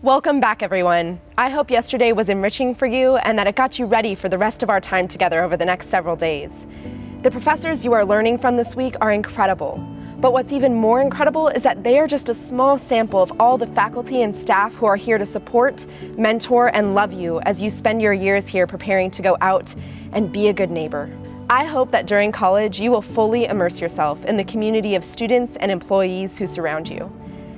Welcome back, everyone. I hope yesterday was enriching for you and that it got you ready for the rest of our time together over the next several days. The professors you are learning from this week are incredible, but what's even more incredible is that they are just a small sample of all the faculty and staff who are here to support, mentor, and love you as you spend your years here preparing to go out and be a good neighbor. I hope that during college you will fully immerse yourself in the community of students and employees who surround you.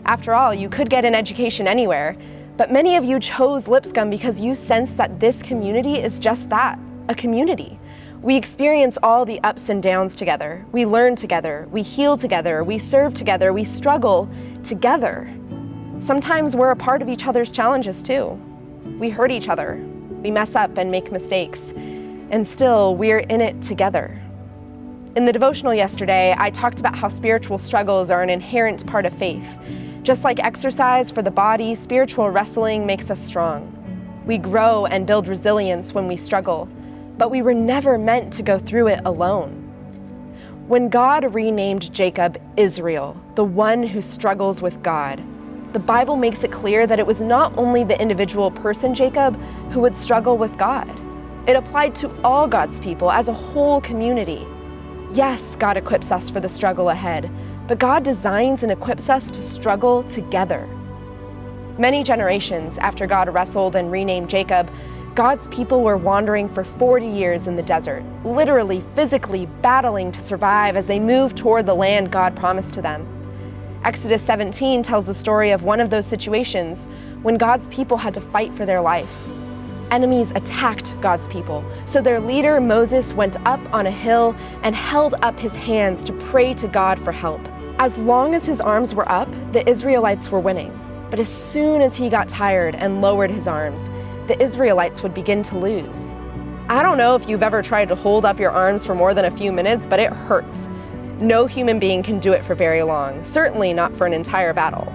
After all, you could get an education anywhere, but many of you chose Lipscomb because you sense that this community is just that, a community. We experience all the ups and downs together. We learn together, we heal together, we serve together, we struggle together. Sometimes we're a part of each other's challenges too. We hurt each other, we mess up and make mistakes, and still we're in it together. In the devotional yesterday, I talked about how spiritual struggles are an inherent part of faith. Just like exercise for the body, spiritual wrestling makes us strong. We grow and build resilience when we struggle, but we were never meant to go through it alone. When God renamed Jacob Israel, the one who struggles with God, the Bible makes it clear that it was not only the individual person Jacob who would struggle with God. It applied to all God's people as a whole community. Yes, God equips us for the struggle ahead, but God designs and equips us to struggle together. Many generations after God wrestled and renamed Jacob, God's people were wandering for 40 years in the desert, literally, physically battling to survive as they moved toward the land God promised to them. Exodus 17 tells the story of one of those situations when God's people had to fight for their life. Enemies attacked God's people, so their leader Moses went up on a hill and held up his hands to pray to God for help. As long as his arms were up, the Israelites were winning. But as soon as he got tired and lowered his arms, the Israelites would begin to lose. I don't know if you've ever tried to hold up your arms for more than a few minutes, but it hurts. No human being can do it for very long, certainly not for an entire battle.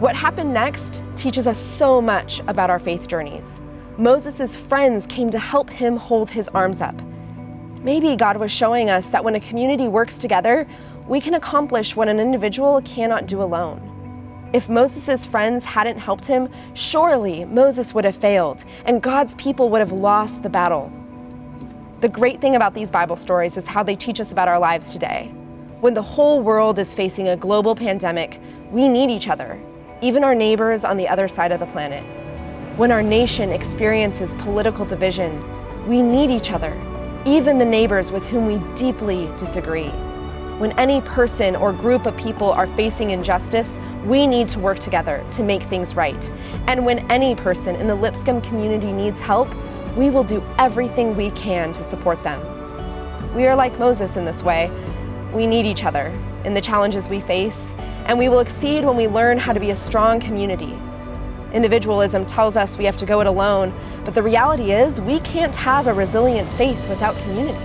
What happened next teaches us so much about our faith journeys. Moses' friends came to help him hold his arms up. Maybe God was showing us that when a community works together, we can accomplish what an individual cannot do alone. If Moses' friends hadn't helped him, surely Moses would have failed, and God's people would have lost the battle. The great thing about these Bible stories is how they teach us about our lives today. When the whole world is facing a global pandemic, we need each other, even our neighbors on the other side of the planet. When our nation experiences political division, we need each other, even the neighbors with whom we deeply disagree. When any person or group of people are facing injustice, we need to work together to make things right. And when any person in the Lipscomb community needs help, we will do everything we can to support them. We are like Moses in this way. We need each other in the challenges we face, and we will exceed when we learn how to be a strong community. Individualism tells us we have to go it alone, but the reality is we can't have a resilient faith without community.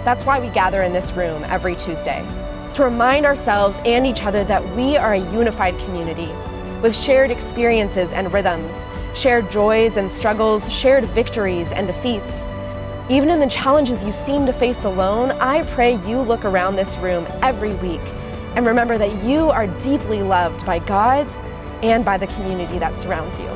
That's why we gather in this room every Tuesday, to remind ourselves and each other that we are a unified community with shared experiences and rhythms, shared joys and struggles, shared victories and defeats. Even in the challenges you seem to face alone, I pray you look around this room every week and remember that you are deeply loved by God and by the community that surrounds you.